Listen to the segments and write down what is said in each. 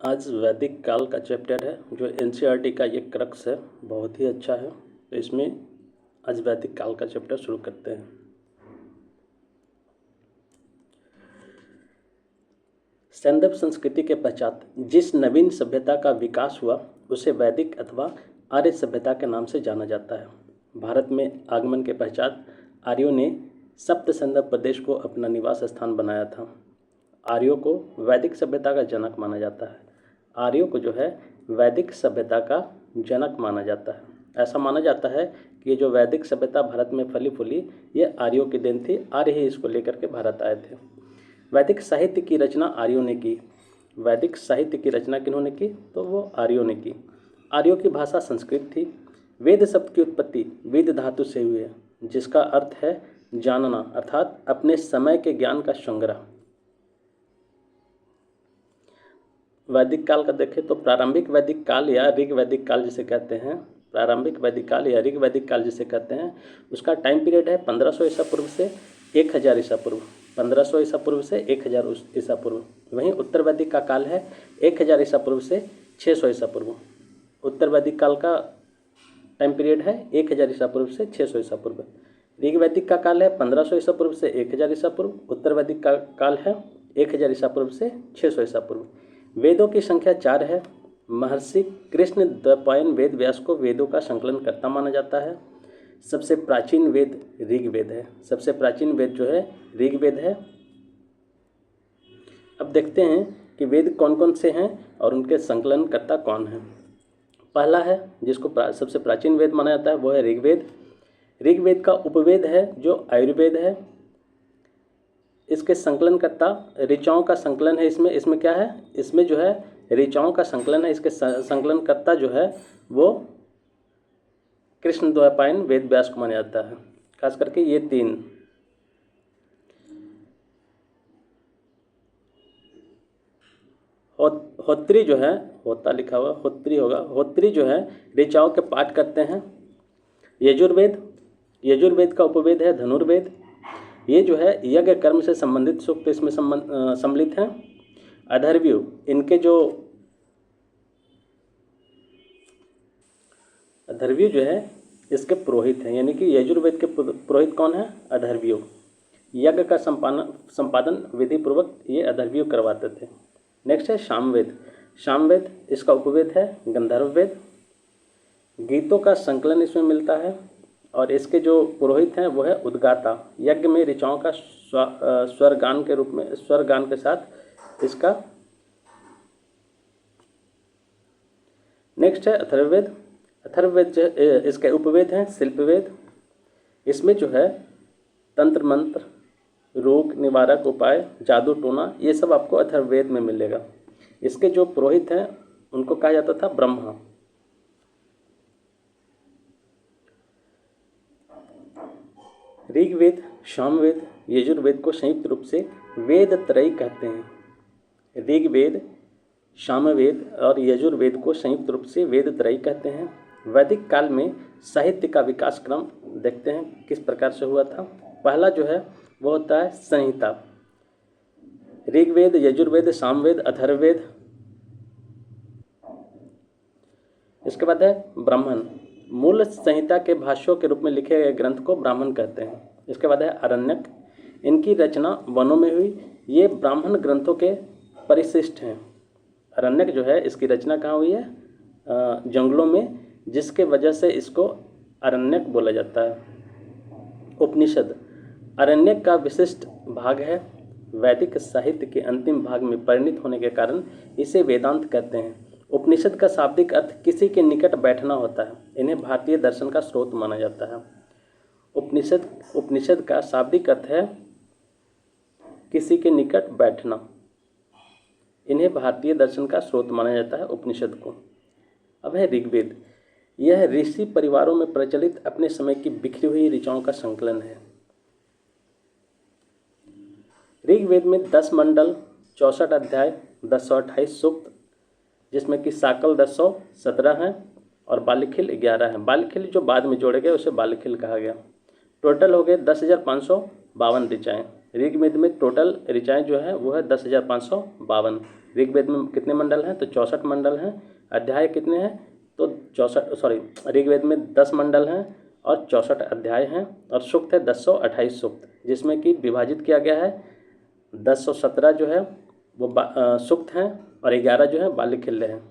आज वैदिक काल का चैप्टर है जो एनसीईआरटी का ये क्रक्स है, बहुत ही अच्छा है। तो इसमें आज वैदिक काल का चैप्टर शुरू करते हैं। सैंधव संस्कृति के पश्चात जिस नवीन सभ्यता का विकास हुआ उसे वैदिक अथवा आर्य सभ्यता के नाम से जाना जाता है। भारत में आगमन के पश्चात आर्यों ने सप्त सैंधव प्रदेश को अपना निवास स्थान बनाया था। आर्यों को वैदिक सभ्यता का जनक माना जाता है। आर्यों को जो है वैदिक सभ्यता का जनक माना जाता है। ऐसा माना जाता है कि ये जो वैदिक सभ्यता भारत में फली फूली ये आर्यों की देन थी। आर्य ही इसको लेकर के भारत आए थे। वैदिक साहित्य की रचना आर्यों ने की। वैदिक साहित्य की रचना किन्होंने की? तो वो आर्यों ने की। आर्यों की भाषा संस्कृत थी। वेद शब्द की उत्पत्ति वेद धातु से हुई है, जिसका अर्थ है जानना, अर्थात अपने समय के ज्ञान का संग्रह। वैदिक काल का देखें तो प्रारंभिक वैदिक काल या ऋग वैदिक काल जिसे कहते हैं, प्रारंभिक वैदिक काल या ऋग वैदिक काल जिसे कहते हैं, उसका टाइम पीरियड है 1500 ईसा पूर्व से 1000 ईसा पूर्व। 1500 ईसा पूर्व से 1000 ईसा पूर्व। वहीं उत्तर वैदिक का काल है 1000 ईसा पूर्व से 600 ईसा पूर्व। उत्तर वैदिक काल का टाइम पीरियड है 1000 ईसा पूर्व से 600 ईसा पूर्व। ऋग वैदिक का काल है 1500 ईसा पूर्व से 1000 ईसा पूर्व। उत्तर वैदिक का काल है 1000 ईसा पूर्व से 600 ईसा पूर्व। वेदों की संख्या 4 है। महर्षि कृष्ण द्वैपायन वेद व्यास को वेदों का संकलन करता माना जाता है। सबसे प्राचीन वेद ऋग्वेद है। सबसे प्राचीन वेद जो है ऋग्वेद है। अब देखते हैं कि वेद कौन कौन से हैं और उनके संकलनकर्ता कौन हैं। पहला है जिसको सबसे प्राचीन वेद माना जाता है वो है ऋग्वेद। ऋग्वेद का उपवेद है जो आयुर्वेद है। इसके संकलनकर्ता ऋचाओं का संकलन है। इसमें क्या है, इसमें जो है ऋचाओं का संकलन है। इसके संकलनकर्ता जो है वो कृष्ण द्वैपायन वेद व्यास को माना जाता है। खास करके ये तीन। होत्री जो है, होता लिखा हुआ होत्री होगा, होत्री जो है ऋचाओं के पाठ करते हैं। यजुर्वेद का उपवेद है धनुर्वेद। ये जो है यज्ञ कर्म से संबंधित सूक्त इसमें सम्मिलित हैं। अथर्वणवेद इनके जो अथर्वणवेद जो है इसके पुरोहित हैं, यानी कि यजुर्वेद के पुरोहित कौन है? अथर्वणवेद। यज्ञ का संपादन विधि पूर्वक ये अथर्वणवेद करवाते थे। नेक्स्ट है सामवेद। सामवेद इसका उपवेद है गंधर्ववेद। गीतों का संकलन इसमें मिलता है और इसके जो पुरोहित हैं वो है उद्गाता। यज्ञ में ऋचाओं का स्वरगान के रूप में, स्वरगान के साथ इसका। नेक्स्ट है अथर्ववेद। अथर्ववेद इसके उपवेद हैं शिल्पवेद। इसमें जो है तंत्र मंत्र, रोग निवारक उपाय, जादू टोना, ये सब आपको अथर्ववेद में मिलेगा। इसके जो पुरोहित हैं उनको कहा जाता था ब्रह्मा। ऋग्वेद, सामवेद, यजुर्वेद को संयुक्त रूप से वेद त्रयी कहते हैं। ऋग्वेद, सामवेद और यजुर्वेद को संयुक्त रूप से वेद त्रयी कहते हैं। वैदिक काल में साहित्य का विकास क्रम देखते हैं किस प्रकार से हुआ था। पहला जो है वो होता है संहिता। ऋग्वेद, यजुर्वेद, सामवेद, अथर्ववेद। इसके बाद है ब्राह्मण। मूल संहिता के भाष्यों के रूप में लिखे गए ग्रंथ को ब्राह्मण कहते हैं। इसके बाद है आरण्यक। इनकी रचना वनों में हुई। ये ब्राह्मण ग्रंथों के परिशिष्ट हैं। आरण्यक जो है इसकी रचना कहाँ हुई है? जंगलों में, जिसके वजह से इसको आरण्यक बोला जाता है। उपनिषद आरण्यक का विशिष्ट भाग है। वैदिक साहित्य के अंतिम भाग में परिणित होने के कारण इसे वेदांत कहते हैं। उपनिषद का शाब्दिक अर्थ किसी के निकट बैठना होता है। इन्हें भारतीय दर्शन का स्रोत माना जाता है। उपनिषद का शाब्दिक अर्थ है किसी के निकट बैठना। इन्हें भारतीय दर्शन का स्रोत माना जाता है उपनिषद को। अब है ऋग्वेद। यह ऋषि परिवारों में प्रचलित अपने समय की बिखरी हुई ऋचाओं का संकलन है। ऋग्वेद में 10 मंडल, 64 अध्याय, 1028 सूक्त, जिसमें कि साकल 1017 हैं और बालिखिल 11 हैं। बालिखिल जो बाद में जोड़े गए उसे बालिखिल कहा गया। टोटल हो गए 10,552 ऋचाएँ। ऋग्वेद में टोटल ऋचाएँ जो है वो है 10,552। ऋग्वेद में कितने मंडल हैं? तो 64 मंडल हैं। अध्याय कितने हैं? तो 64 ऋग्वेद में 10 मंडल हैं और 64 अध्याय हैं और सूक्त है 1028 सूक्त, जिसमें कि विभाजित किया गया है। 1017 जो है वो सूक्त हैं और 11 जो है बाल्य खिल्ले हैं।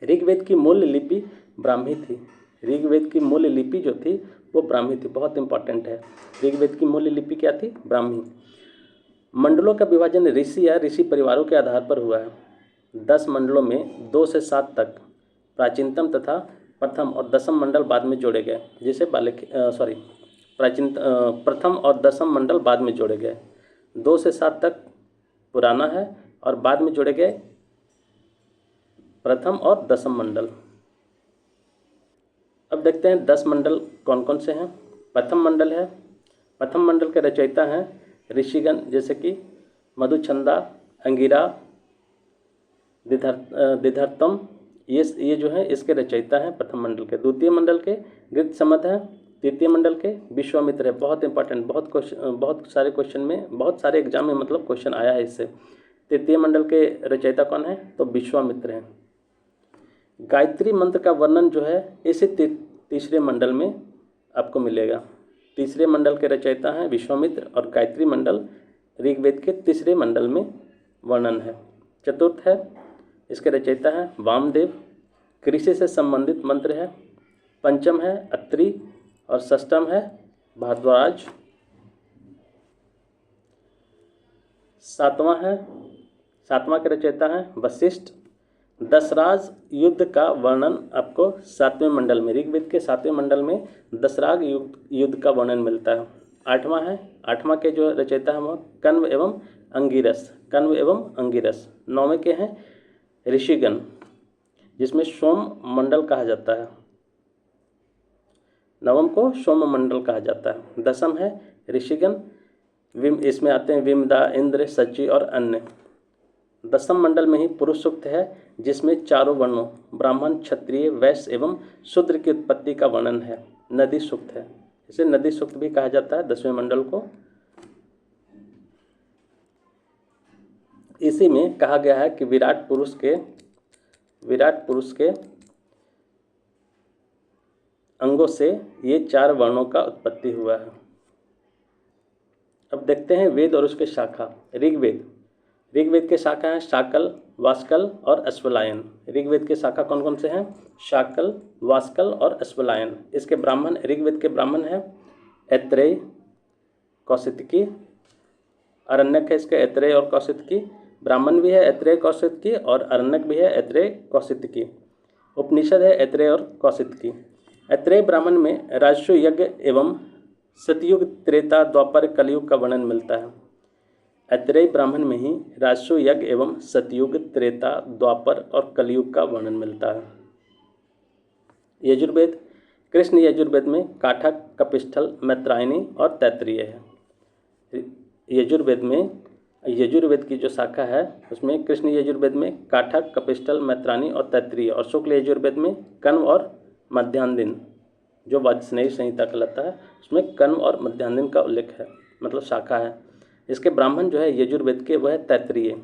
ऋग्वेद की मूल लिपि ब्राह्मी थी। ऋग्वेद की मूल लिपि जो थी वो ब्राह्मी थी, बहुत इंपॉर्टेंट है। ऋग्वेद की मूल लिपि क्या थी? ब्राह्मी। मंडलों का विभाजन ऋषि या ऋषि परिवारों के आधार पर हुआ है। 10 मंडलों में 2 से 7 तक प्राचीनतम तथा प्रथम और दसम मंडल बाद में जोड़े गए, जिसे प्रथम और दसम मंडल बाद में जोड़े गए। 2 से 7 तक पुराना है और बाद में जोड़े गए प्रथम और दसम मंडल। अब देखते हैं 10 मंडल कौन कौन से हैं। प्रथम मंडल है, प्रथम मंडल के रचयिता हैं ऋषिगण, जैसे कि मधुछंदा, अंगिरा, दिधर्तम, ये जो है इसके रचयिता हैं प्रथम मंडल के। द्वितीय मंडल के गृत्समद हैं। तृतीय मंडल के विश्वामित्र है, बहुत इंपॉर्टेंट, बहुत सारे क्वेश्चन में, बहुत सारे एग्जाम में मतलब क्वेश्चन आया है इससे। तृतीय मंडल के रचयिता कौन है? तो विश्वामित्र हैं। गायत्री मंत्र का वर्णन जो है इसी तीसरे मंडल में आपको मिलेगा। तीसरे मंडल के रचयिता हैं विश्वामित्र और गायत्री मंडल ऋग्वेद के तीसरे मंडल में वर्णन है। चतुर्थ है, इसके रचयिता हैं वामदेव, कृषि से संबंधित मंत्र है। पंचम है अत्रि और षष्ठम है भारद्वाज। सातवां के रचयिता हैं वशिष्ठ। दशराज युद्ध का वर्णन आपको 7वें मंडल में, ऋग्वेद के 7वें मंडल में दशराज युद्ध का वर्णन मिलता है। आठवां के जो रचयिता हैं वो कण्व एवं अंगिरस। 9वें के हैं ऋषिगण, जिसमें सोम मंडल कहा जाता है। 9वें को सोम मंडल कहा जाता है। 10वीं है ऋषिगण, इसमें आते हैं विमदा, इंद्र, सची और अन्य। 10वें मंडल में ही पुरुष सूक्त है, जिसमें चारों वर्णों ब्राह्मण, क्षत्रिय, वैश्य एवं शूद्र की उत्पत्ति का वर्णन है। नदी सूक्त है, इसे नदी सूक्त भी कहा जाता है 10वें मंडल को। इसी में कहा गया है कि विराट पुरुष के अंगों से ये 4 वर्णों का उत्पत्ति हुआ है। अब देखते हैं वेद और उसके शाखा। ऋग्वेद के शाखा हैं शाकल, वास्कल और अश्वलायन। ऋग्वेद के शाखा कौन कौन से हैं? शाकल, वास्कल और अश्वलायन। इसके ब्राह्मण, ऋग्वेद के ब्राह्मण हैं ऐत्रेय, कौशितकी। अरण्यक है इसके ऐत्रेय और कौशितकी। ब्राह्मण भी है ऐत्रेय, कौशितकी, और अरण्यक भी है ऐत्रेय, कौशितकी। उपनिषद है ऐत्रेय और कौशितकी। ऐत्रेय ब्राह्मण में राजस्व यज्ञ एवं सतयुग, त्रेता, द्वापर, कलयुग का वर्णन मिलता है। ऐत्रेय ब्राह्मण में ही राजस्व यज्ञ एवं सतयुग, त्रेता, द्वापर और कलयुग का वर्णन मिलता है। यजुर्वेद, कृष्ण यजुर्वेद में काठक, कपिस्थल, मैत्रायणी और तैत्तिरीय है। यजुर्वेद की जो शाखा है उसमें कृष्ण यजुर्वेद में काठक, कपिस्थल, मैत्रायणी और तैत्तिरीय, और शुक्ल यजुर्वेद में कण्व और मध्यान्ह, जो वाजस्नेयी संहिता कहलाता है उसमें कण्व और मध्यान्ह का उल्लेख है, मतलब शाखा है। इसके ब्राह्मण जो है यजुर्वेद के वह है तैत्तिरीय।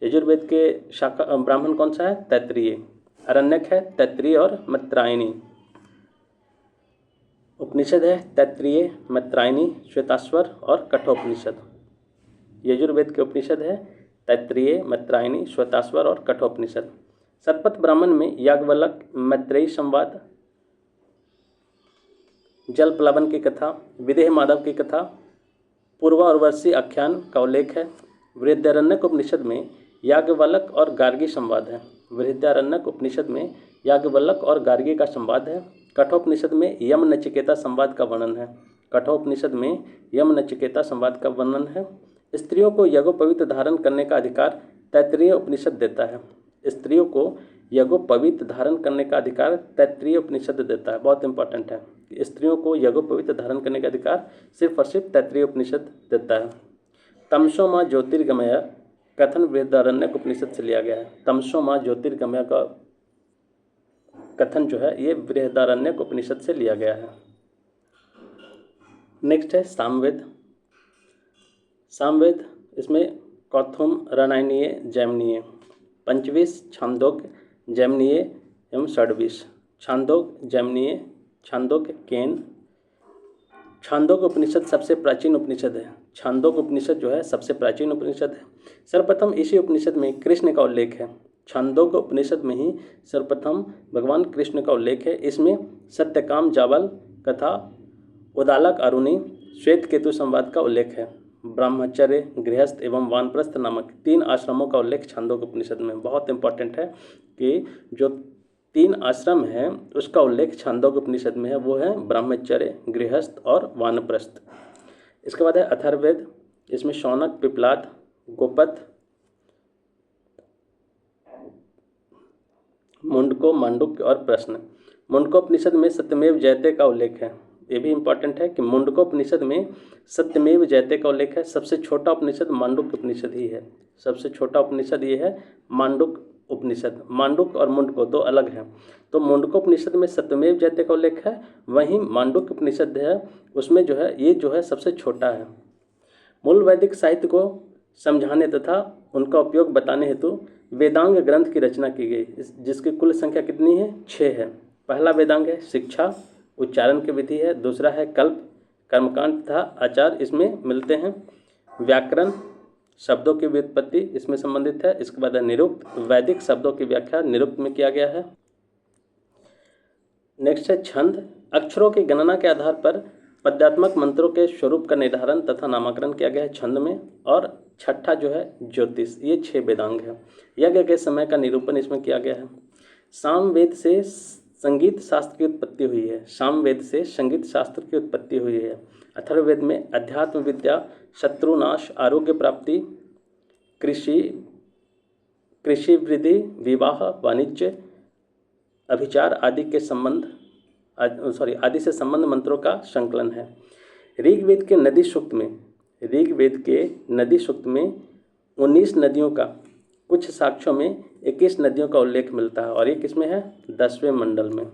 यजुर्वेद के शाखा ब्राह्मण कौन सा है? तैत्तिरीय। अरण्यक है तैत्तिरीय और मैत्रायणी। उपनिषद है तैत्तिरीय, मैत्रायणी, श्वेताश्वर और कठोपनिषद। यजुर्वेद के उपनिषद है तैत्तिरीय, मैत्रायणी, श्वेताश्वर और कठोपनिषद। शतपथ ब्राह्मण में याज्ञवल्क्य, मैत्रेयी संवाद, जल प्लावन की कथा, विदेह माधव की कथा, पूर्वावर्षी आख्यान का उल्लेख है। बृहदारण्यक उपनिषद में याज्ञवल्क्य और गार्गी संवाद है। बृहदारण्यक उपनिषद में याज्ञवल्क्य और गार्गी का संवाद है। कठोपनिषद में यम नचिकेता संवाद का वर्णन है। कठोपनिषद में यम नचिकेता संवाद का वर्णन है। स्त्रियों को यज्ञोपवीत धारण करने का अधिकार तैत्तिरीय उपनिषद देता है। स्त्रियों को यज्ञोपवीत धारण करने का अधिकार तैत्तिरीय उपनिषद देता है, बहुत इंपॉर्टेंट है। स्त्रियों को यज्ञोपवीत धारण करने का अधिकार सिर्फ और सिर्फ तैत्तिरीय उपनिषद देता है। तमसो मां ज्योतिर्गमय कथन बृहदारण्यक उपनिषद से लिया गया है। तमसो मां ज्योतिर्गमय का कथन जो है ये बृहदारण्यक उपनिषद से लिया गया है। नेक्स्ट है सामवेद। सामवेद, इसमें कौथुम, रामायणीय, जैमिनीय। पंचविश छांदोग्य, जैमिनीय एवं षड्विश। छांदोग्य, जैमिनीय, छांदोग्य, केन। छांदोग्य उपनिषद सबसे प्राचीन उपनिषद है। छांदोग्य उपनिषद जो है सबसे प्राचीन उपनिषद है। सर्वप्रथम इसी उपनिषद में कृष्ण का उल्लेख है। छांदोग्य उपनिषद में ही सर्वप्रथम भगवान कृष्ण का उल्लेख है। इसमें सत्यकाम जावल कथा, उदालक आरुणि, श्वेत केतु संवाद का उल्लेख है। ब्रह्मचर्य, गृहस्थ एवं वानप्रस्थ नामक 3 आश्रमों का उल्लेख छांदोग्य उपनिषद में। बहुत इंपॉर्टेंट है कि जो 3 आश्रम हैं उसका उल्लेख छांदोग्य उपनिषद में है, वो है ब्रह्मचर्य, गृहस्थ और वानप्रस्थ। इसके बाद है अथर्ववेद, इसमें शौनक, पिप्लाद, गोपथ, मुंडको, मांडुक्य और प्रश्न। मुंडकोपनिषद में सत्यमेव जयते का उल्लेख है। ये भी इंपॉर्टेंट है कि मुंडकोपनिषद में सत्यमेव जयते का उल्लेख है। सबसे छोटा उपनिषद मांडुक्य उपनिषद ही है। सबसे छोटा उपनिषद ये है मांडुक्य उपनिषद। मांडुक्य और मुंडको 2 अलग हैं। तो मुंडकोपनिषद में सत्यमेव जयते का उल्लेख है, वहीं मांडुक्य उपनिषद है उसमें जो है ये जो है सबसे छोटा है। मूल वैदिक साहित्य को समझाने तथा उनका उपयोग बताने हेतु वेदांग ग्रंथ की रचना की गई, जिसकी कुल संख्या कितनी है? 6 है। पहला वेदांग है शिक्षा, उच्चारण की विधि है। दूसरा है कल्प, कर्मकांड तथा आचार इसमें मिलते हैं। व्याकरण, शब्दों की व्युत्पत्ति इसमें संबंधित है। इसके बाद है निरुक्त, वैदिक शब्दों की व्याख्या निरुक्त में किया गया है। नेक्स्ट है छंद, अक्षरों की गणना के आधार पर पद्यात्मक मंत्रों के स्वरूप का निर्धारण तथा नामकरण किया गया है छंद में। और छठा जो है ज्योतिष। ये 6 वेदांग है। यज्ञ के समय का निरूपण इसमें किया गया है। सामवेद से संगीत शास्त्र की उत्पत्ति हुई है। सामवेद से संगीत शास्त्र की उत्पत्ति हुई है। अथर्ववेद में अध्यात्म विद्या, शत्रुनाश, आरोग्य प्राप्ति, कृषि वृद्धि, विवाह, वाणिज्य, अभिचार आदि से संबंध मंत्रों का संकलन है। ऋग्वेद के नदी सूक्त में 19 नदियों का, कुछ साक्ष्यों में 21 नदियों का उल्लेख मिलता है और ये किसमें है? 10वें मंडल में।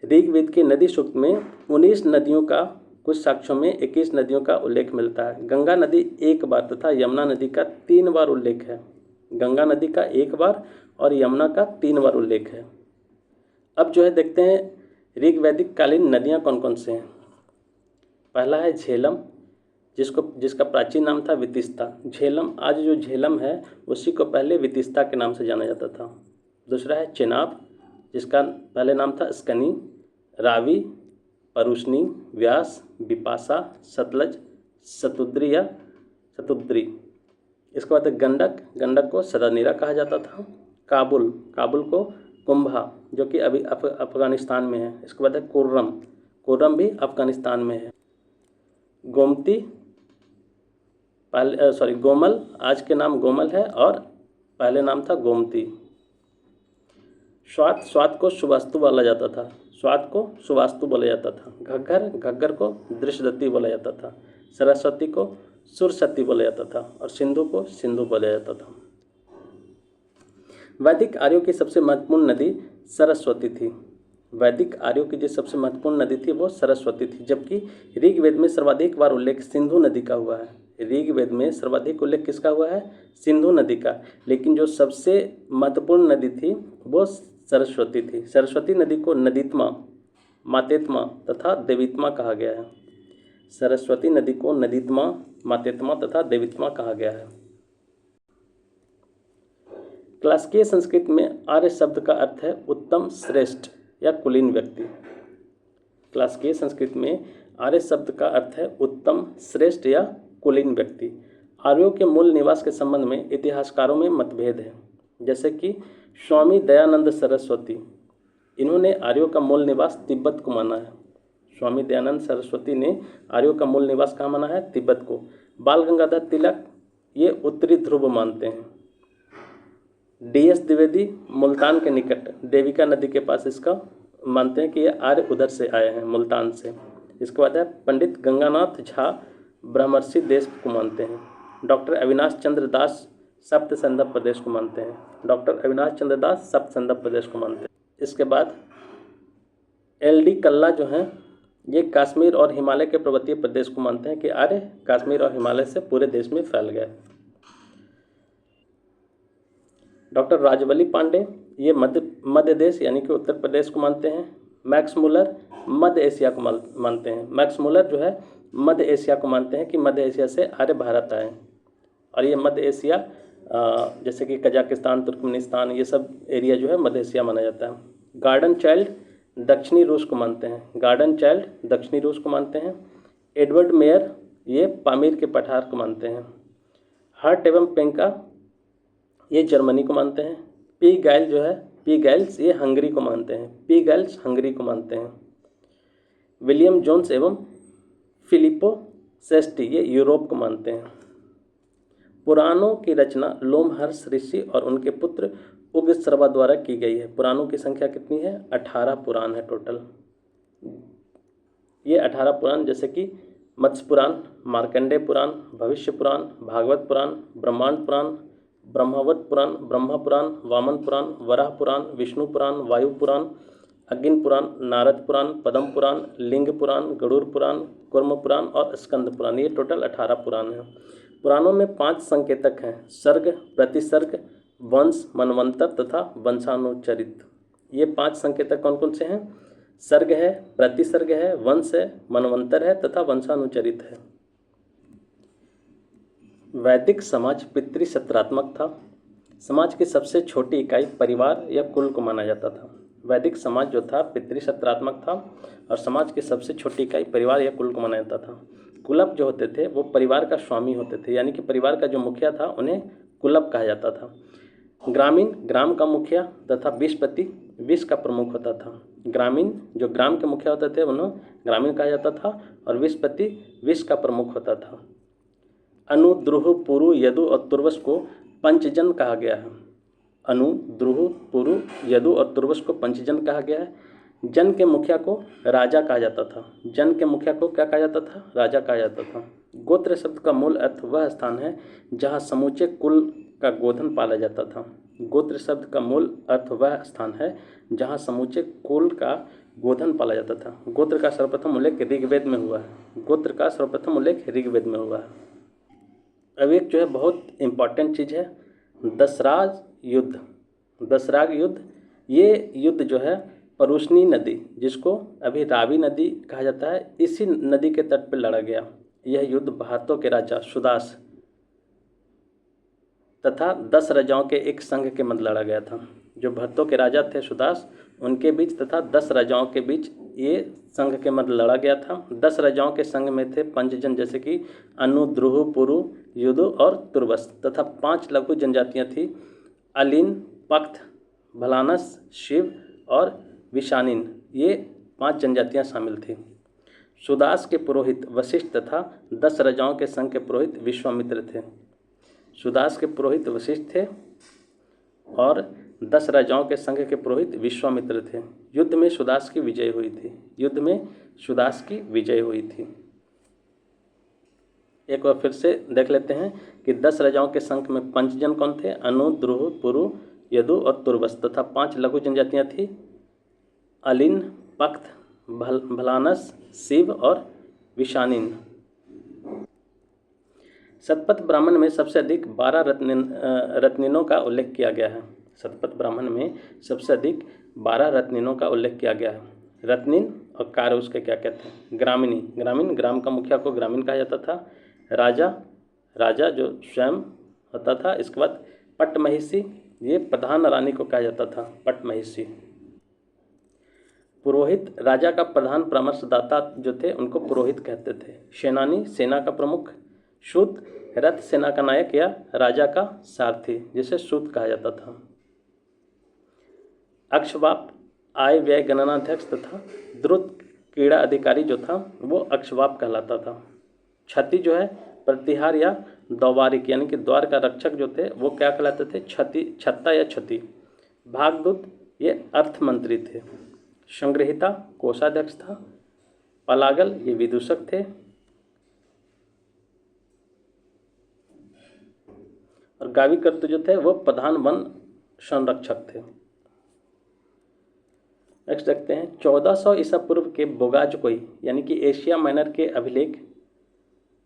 ऋग्वेद के नदी सूक्त में 19 नदियों का, कुछ साक्ष्यों में 21 नदियों का उल्लेख मिलता है। गंगा नदी 1 बार तथा यमुना नदी का 3 बार उल्लेख है। गंगा नदी का 1 बार और यमुना का 3 बार उल्लेख है। अब जो है देखते हैं ऋग्वैदिक कालीन नदियाँ कौन कौन से हैं। पहला है झेलम, जिसका प्राचीन नाम था वितिस्ता। झेलम, आज जो झेलम है उसी को पहले वितिस्ता के नाम से जाना जाता था। दूसरा है चेनाब, जिसका पहले नाम था स्कनी। रावी, परुष्णी, व्यास, बिपाशा, सतलज, शतुद्री। इसके बाद गंडक को सदानीरा कहा जाता था। काबुल को कुंभा, जो कि अभी अफगानिस्तान में है। इसके बाद है कुर्रम भी अफगानिस्तान में है। गोमती, गोमल, आज के नाम गोमल है और पहले नाम था गोमती। स्वात को सुवास्तु बोला जाता था। घग्गर को दृश्यदत्ती बोला जाता था। सरस्वती को सुरसती बोला जाता था और सिंधु को सिंधु बोला जाता था। वैदिक आर्यों की सबसे महत्वपूर्ण नदी सरस्वती थी। वैदिक आर्यों की जो सबसे महत्वपूर्ण नदी थी वो सरस्वती थी, जबकि ऋग्वेद में सर्वाधिक बार उल्लेख सिंधु नदी का हुआ है। ऋग्वेद में सर्वाधिक उल्लेख किसका हुआ है? सिंधु नदी का। लेकिन जो सबसे महत्वपूर्ण नदी थी वो सरस्वती थी। सरस्वती नदी को नदीत्मा, मातेत्मा तथा देवीत्मा कहा गया है। सरस्वती नदी को नदीत्मा, मातेत्मा तथा देवीत्मा कहा गया है। क्लासिकीय संस्कृत में आर्य शब्द का अर्थ है उत्तम, श्रेष्ठ या कुलीन व्यक्ति। क्लासिकीय संस्कृत में आर्य शब्द का अर्थ है उत्तम, श्रेष्ठ या कुलीन व्यक्ति। आर्यों के मूल निवास के संबंध में इतिहासकारों में मतभेद है। जैसे कि स्वामी दयानंद सरस्वती, इन्होंने आर्यों का मूल निवास तिब्बत को माना है। स्वामी दयानंद सरस्वती ने आर्यों का मूल निवास कहाँ माना है? तिब्बत को। बाल गंगाधर तिलक ये उत्तरी ध्रुव मानते हैं। DS द्विवेदी मुल्तान के निकट देविका नदी के पास इसका मानते हैं कि ये आर्य उधर से आए हैं, मुल्तान से। इसके बाद है पंडित गंगानाथ झा ब्रह्मर्षि देश को मानते हैं। डॉक्टर अविनाश चंद्र दास सप्त संदप प्रदेश को मानते हैं। डॉक्टर अविनाश चंद्र दास सप्त संदप प्रदेश को मानते हैं। इसके बाद LD कल्ला जो हैं ये कश्मीर और हिमालय के पर्वतीय प्रदेश को मानते हैं कि आर्य कश्मीर और हिमालय से पूरे देश में फैल गए। डॉक्टर राजवली पांडे ये मध्य देश यानी कि उत्तर प्रदेश को मानते हैं। मैक्स मुलर मध्य एशिया को मानते हैं। मैक्स मुलर जो है मध्य एशिया को मानते हैं कि मध्य एशिया से आर्य भारत आए, और ये मध्य एशिया जैसे कि कजाकिस्तान, तुर्कमेनिस्तान, ये सब एरिया जो है मध्य एशिया माना जाता है। गार्डन चाइल्ड दक्षिणी रूस को मानते हैं। गार्डन चाइल्ड दक्षिणी रूस को मानते हैं। एडवर्ड मेयर ये पामीर के पठार को मानते हैं। हर्ट एवं पेंका ये जर्मनी को मानते हैं। पी गैल जो है पी गैल्स ये हंगरी को मानते हैं। पी गैल्स हंगरी को मानते हैं। विलियम जोन्स एवं फिलिपो सेस्टी ये यूरोप को मानते हैं। पुराणों की रचना लोमहर्ष ऋषि और उनके पुत्र उग्रश्रवा द्वारा की गई है। पुराणों की संख्या कितनी है? 18 पुराण है टोटल। ये 18 पुराण जैसे कि मत्स्य पुराण, मार्कंडेय पुराण, भविष्य पुराण, भागवत पुराण, ब्रह्मांड पुराण, ब्रह्मवत पुराण, ब्रह्म पुराण, वामन पुराण, वराह पुराण, विष्णु पुराण, वायु पुराण, अग्नि पुराण, नारद पुराण, पद्म पुराण, लिंग पुराण, गरुड़ पुराण, कूर्म पुराण और स्कंद पुराण, ये टोटल 18 पुराण हैं। पुराणों में 5 संकेतक हैं: सर्ग, प्रतिसर्ग, वंश, मनवंतर तथा वंशानुचरित। ये 5 संकेतक कौन कौन से हैं? सर्ग है, प्रतिसर्ग है, वंश है, मनवंतर है तथा वंशानुचरित है। वैदिक समाज पितृसत्रात्मक था। समाज की सबसे छोटी इकाई परिवार या कुल को माना जाता था। वैदिक समाज जो था पितृसत्रात्मक था और समाज की सबसे छोटी इकाई परिवार या कुल को माना जाता था। कुलप जो होते थे वो परिवार का स्वामी होते थे, यानी कि परिवार का जो मुखिया था उन्हें कुलप कहा जाता था। ग्रामीण ग्राम का मुखिया तथा विषपति विष का प्रमुख होता था। ग्रामीण जो ग्राम के मुखिया होते थे उन्हें ग्रामीण कहा जाता था और विषपति विष का प्रमुख होता था। अनु, द्रुह, पुरु, यदु और तुर्वस को पंचजन कहा गया है। अनु, द्रुह, पुरु, यदु और तुर्वस को पंचजन कहा गया है। जन के मुखिया को राजा कहा जाता था। जन के मुखिया को क्या कहा जाता था? राजा कहा जाता था। गोत्र शब्द का मूल अर्थ वह स्थान है जहाँ समूचे कुल का गोधन पाला जाता था। गोत्र शब्द का मूल अर्थ वह स्थान है जहाँ समूचे कुल का गोधन पाला जाता था। गोत्र का सर्वप्रथम उल्लेख ऋग्वेद में हुआ है। गोत्र का सर्वप्रथम उल्लेख ऋग्वेद में हुआ है। अब एक जो है बहुत इम्पॉर्टेंट चीज़ है, दसराज युद्ध। दसराग युद्ध, ये युद्ध जो है परुष्णी नदी, जिसको अभी रावी नदी कहा जाता है, इसी नदी के तट पर लड़ा गया। यह युद्ध भारतों के राजा सुदास तथा 10 राजाओं के एक संघ के मध्य लड़ा गया था। जो भरतों के राजा थे सुदास, उनके बीच तथा 10 राजाओं के बीच ये संघ के मध्य लड़ा गया था। 10 राजाओं के संघ में थे पंचजन जैसे कि अनु, द्रुह, पुरु, युदु और तुर्वस तथा 5 लघु जनजातियां थी: अलीन, पख्त, भलानस, शिव और विशानिन। ये 5 जनजातियां शामिल थी। सुदास के पुरोहित वशिष्ठ तथा 10 राजाओं के संघ के पुरोहित विश्वामित्र थे। सुदास के पुरोहित वशिष्ठ थे और 10 राजाओं के संघ के पुरोहित विश्वामित्र थे। युद्ध में सुदास की विजय हुई थी। युद्ध में सुदास की विजय हुई थी। एक बार फिर से देख लेते हैं कि 10 राजाओं के संघ में पंचजन कौन थे? अनु, द्रुह, पुरु, यदु और तुर्वस तथा 5 लघु जनजातियां थी: अलिन, पख्त, भलानस, शिव और विशानिन। शतपथ ब्राह्मण में सबसे अधिक 12 रत्निनों का उल्लेख किया गया है। शतपथ ब्राह्मण में सबसे अधिक 12 रत्निनों का उल्लेख किया गया है। रत्निन और कार्य उसके क्या कहते हैं? ग्रामीणी, ग्रामीण ग्राम का मुखिया को ग्रामीण कहा जाता था। राजा, राजा जो स्वयं होता था। इसके बाद पट्टमहिषी, ये प्रधान रानी को कहा जाता था, पट्टमहिषी। पुरोहित, राजा का प्रधान परामर्शदाता जो थे उनको पुरोहित कहते थे। सेनानी, सेना का प्रमुख। सूत, रथ सेना का नायक या राजा का सारथी, जिसे सूत कहा जाता था। अक्षवाप, आय व्यय गणनाध्यक्ष तथा द्रुत क्रीड़ा अधिकारी जो था वो अक्षवाप कहलाता था। क्षति जो है प्रतिहार या द्वारिक, यानी कि द्वार का रक्षक जो थे वो क्या कहलाते थे? छत्ता या क्षति। भागदूत, ये अर्थ मंत्री थे। संग्रहिता कोषाध्यक्ष था। पलागल, ये विदूषक थे। और गाविकर्त जो थे वो प्रधान वन संरक्षक थे। नेक्स्ट देखते हैं 1400 ईसा पूर्व के बोगाजकोई यानी कि एशिया माइनर के अभिलेख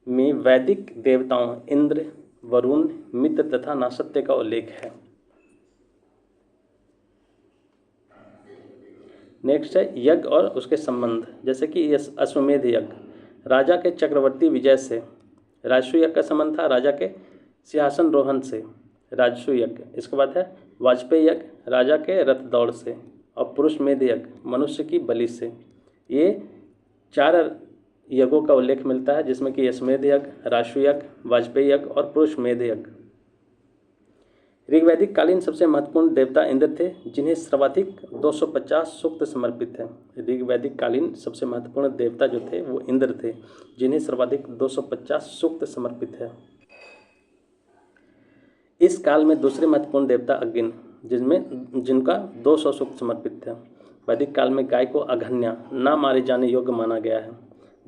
में वैदिक देवताओं इंद्र, वरुण, मित्र तथा नासत्य का उल्लेख है। नेक्स्ट है यज्ञ और उसके संबंध, जैसे कि अश्वमेध यज्ञ राजा के चक्रवर्ती विजय से, राजसू यज्ञ का संबंध था राजा के सिंहासन रोहन से, राजसू यज्ञ। इसके बाद है वाजपेयी यज्ञ राजा के रथ दौड़ से, और पुरुष मेध यज्ञ मनुष्य की बलि से। ये 4 यज्ञों का उल्लेख मिलता है, जिसमें कि अश्वमेध यज्ञ, राजसू यज्ञ, वाजपेयी यज्ञ और पुरुष मेध यज्ञ। ऋग्वैदिक कालीन सबसे महत्वपूर्ण देवता इंद्र थे, जिन्हें सर्वाधिक 250 सूक्त समर्पित हैं। ऋग्वैदिक कालीन सबसे महत्वपूर्ण देवता जो थे वो इंद्र थे, जिन्हें सर्वाधिक 250 सूक्त समर्पित है। इस काल में दूसरे महत्वपूर्ण देवता अग्नि, जिनका 200 सूक्त समर्पित थे। वैदिक काल में गाय को अघन्या ना मारे जाने योग्य माना गया है।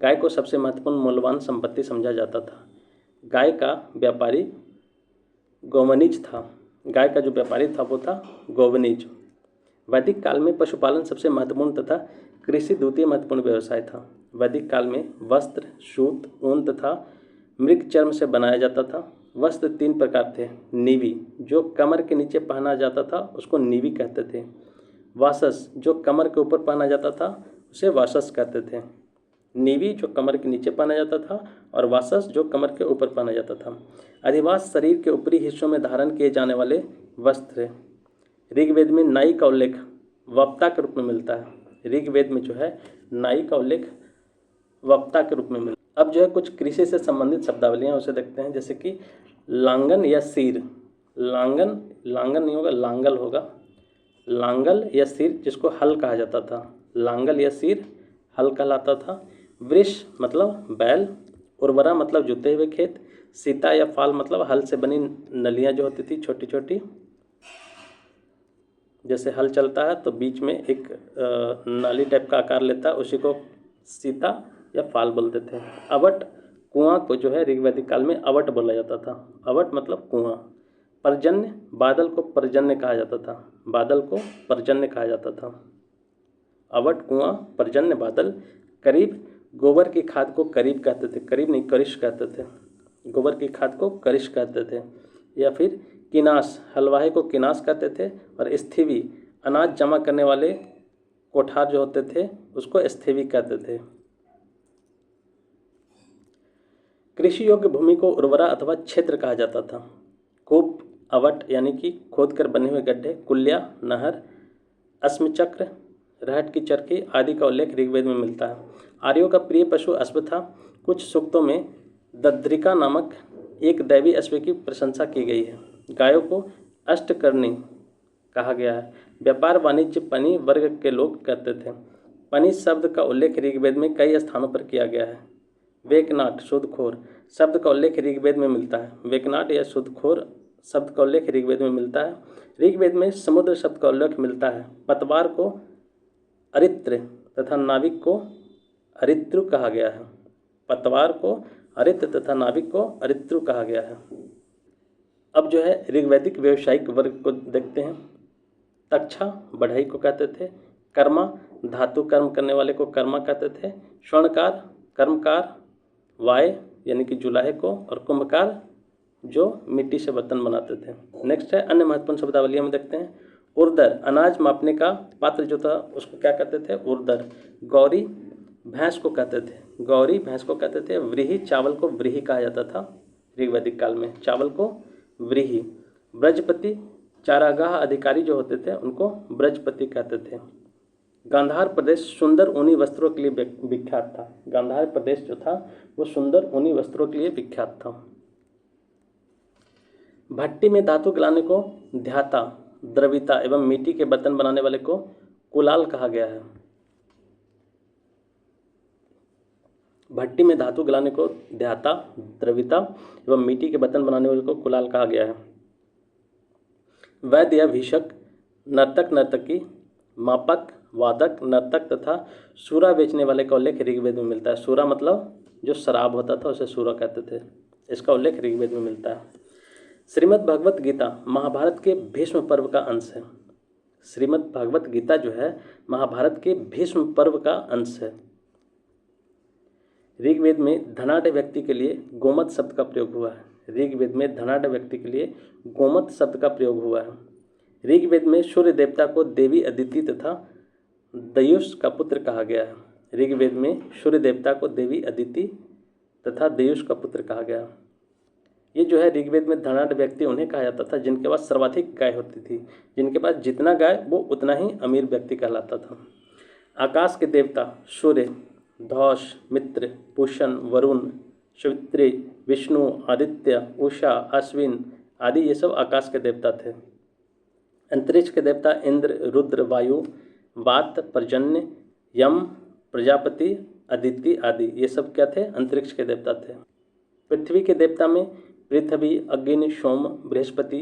गाय को सबसे महत्वपूर्ण मूल्यवान संपत्ति समझा जाता था। गाय का व्यापारी गोवनिज था। गाय का जो व्यापारी था वो था गोवनिज। वैदिक काल में पशुपालन सबसे महत्वपूर्ण तथा कृषि द्वितीय महत्वपूर्ण व्यवसाय था। वैदिक काल में वस्त्र सूत, ऊन तथा मृग चर्म से बनाया जाता था। वस्त्र 3 प्रकार थे। नीवी जो कमर के नीचे पहना जाता था उसको नीवी कहते थे। वासस जो कमर के ऊपर पहना जाता था उसे वासस कहते थे। नीवी जो कमर के नीचे पहना जाता था और वासस जो कमर के ऊपर पहना जाता था। अधिवास शरीर के ऊपरी हिस्सों में धारण किए जाने वाले वस्त्र। ऋग्वेद में नाई का उल्लेख वक्ता के रूप में मिलता है। ऋग्वेद में जो है नाई का उल्लेख वक्ता के रूप में मिलता है। अब जो है कुछ कृषि से संबंधित शब्दावलियाँ उसे देखते हैं, जैसे कि लांगन या सीर। लांगन नहीं होगा, लांगल होगा। लांगल या सीर जिसको हल कहा जाता था। लांगल या सीर हल कहलाता था। वृष मतलब बैल। उर्वरा मतलब जुते हुए खेत। सीता या फाल मतलब हल से बनी नलियाँ जो होती थी छोटी छोटी, जैसे हल चलता है तो बीच में एक नाली टाइप का आकार लेता है, उसी को सीता या फाल बोलते थे। अवट कुआं को जो है ऋग्वैदिक काल में अवट बोला जाता था। अवट मतलब कुआं। पर्जन्य बादल को पर्जन्य कहा जाता था। बादल को पर्जन्य कहा जाता था। अवट कुआं, पर्जन्य बादल। करीब गोबर की खाद को करीब कहते थे। करीब नहीं, करिश कहते थे। गोबर की खाद को करिश कहते थे। या फिर किनास, हलवाहे को किनास कहते थे। और स्थीवी अनाज जमा करने वाले कोठार जो होते थे उसको स्थीवी कहते थे। कृषि योग्य भूमि को उर्वरा अथवा क्षेत्र कहा जाता था। कूप, अवट यानी कि खोद कर बने हुए गड्ढे, कुल्या नहर, अश्मचक्र, रहट की चरखी आदि का उल्लेख ऋग्वेद में मिलता है। आर्यों का प्रिय पशु अश्व था। कुछ सूक्तों में दद्रिका नामक एक दैवी अश्व की प्रशंसा की गई है। गायों को अष्टकर्णी कहा गया है। व्यापार वाणिज्य पनी वर्ग के लोग करते थे। पनी शब्द का उल्लेख ऋग्वेद में कई स्थानों पर किया गया है। वेकनाट सूदखोर शब्द का उल्लेख ऋग्वेद में मिलता है। वेकनाट या सूदखोर शब्द का उल्लेख ऋग्वेद में मिलता है। ऋग्वेद में समुद्र शब्द का उल्लेख मिलता है। पतवार को अरित्र तथा नाविक को अरित्रु कहा गया है। पतवार को अरित्र तथा नाविक को अरित्रु कहा गया है। अब जो है ऋग्वैदिक व्यावसायिक वर्ग को देखते हैं। तक्षा बढ़ई को कहते थे। कर्मा धातु कर्म करने वाले को कर्मा कहते थे। स्वर्णकार कर्मकार, वाय यानी कि जुलाहे को, और कुंभकार जो मिट्टी से बर्तन बनाते थे। नेक्स्ट है अन्य महत्वपूर्ण शब्दावलियां में देखते हैं। उर्दर अनाज मापने का पात्र जो था उसको क्या कहते थे? उर्दर। गौरी भैंस को कहते थे। गौरी भैंस को कहते थे। व्रीहि चावल को व्रीहि कहा जाता था ऋग्वैदिक काल में। चावल को व्रीहि। ब्रजपति चारागाह अधिकारी जो होते थे उनको ब्रजपति कहते थे। गांधार प्रदेश सुंदर ऊनी वस्त्रों के लिए विख्यात था। गांधार प्रदेश जो था वो सुंदर ऊनी वस्त्रों के लिए विख्यात था। भट्टी में धातु गलाने को ध्याता, द्रविता एवं मिट्टी के बर्तन बनाने वाले को कुलाल कहा गया है। भट्टी में धातु गलाने को ध्याता, द्रविता एवं मिट्टी के बर्तन बनाने वाले को कुलाल कहा गया है। वैद्य या भीषक, नर्तक नर्तकी, मापक, वादक, नर्तक तथा सूरा बेचने वाले का उल्लेख ऋग्वेद में मिलता है। सूरा मतलब जो शराब होता था उसे सूरा कहते थे। इसका उल्लेख ऋग्वेद में मिलता है। श्रीमद् भगवत गीता महाभारत के भीष्म पर्व का अंश है। श्रीमद् भागवत गीता जो है महाभारत के भीष्म पर्व का अंश है। ऋग्वेद में धनाढ़ व्यक्ति के लिए गोमत शब्द का प्रयोग हुआ है। ऋग्वेद में धनाढ़ व्यक्ति के लिए गोमत शब्द का प्रयोग हुआ है। ऋग्वेद में सूर्य देवता को देवी अदिति तथा दयुष का पुत्र कहा गया है। ऋग्वेद में सूर्य देवता को देवी अदिति तथा दयुष का पुत्र कहा गया। ये जो है ऋग्वेद में धनाढ़ व्यक्ति उन्हें कहा जाता था जिनके पास सर्वाधिक गाय होती थी। जिनके पास जितना गाय वो उतना ही अमीर व्यक्ति कहलाता था। आकाश के देवता सूर्य, धौष, मित्र, पुष्ण, वरुण, सवित्री, विष्णु, आदित्य, उषा, अश्विन आदि ये सब आकाश के देवता थे। अंतरिक्ष के देवता इंद्र, रुद्र, वायु, वात, पर्जन्य, यम, प्रजापति, अदिति आदि ये सब क्या थे? अंतरिक्ष के देवता थे। पृथ्वी के देवता में पृथ्वी, अग्नि, सोम, बृहस्पति,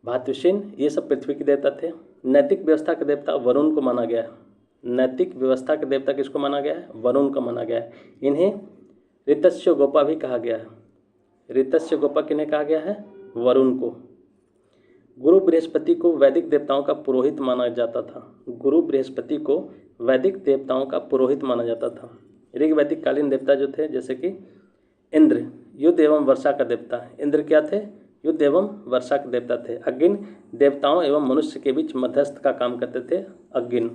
भातृषिन ये सब पृथ्वी के देवता थे। नैतिक व्यवस्था के देवता वरुण को माना गया है। नैतिक व्यवस्था के देवता किसको माना गया है? वरुण को माना गया है। इन्हें ऋतस्य गोपा भी कहा गया है। ऋतस्य गोपा किन्हें कहा गया है? वरुण को। गुरु बृहस्पति को वैदिक देवताओं का पुरोहित माना जाता था। गुरु बृहस्पति को वैदिक देवताओं का पुरोहित माना जाता था। ऋग्वैदिक कालीन देवता जो थे जैसे कि इंद्र, युद्ध एवं वर्षा का देवता। इंद्र क्या थे? युद्ध एवं वर्षा के देवता थे। अग्नि देवताओं एवं मनुष्य के बीच मध्यस्थ का काम करते थे। अग्नि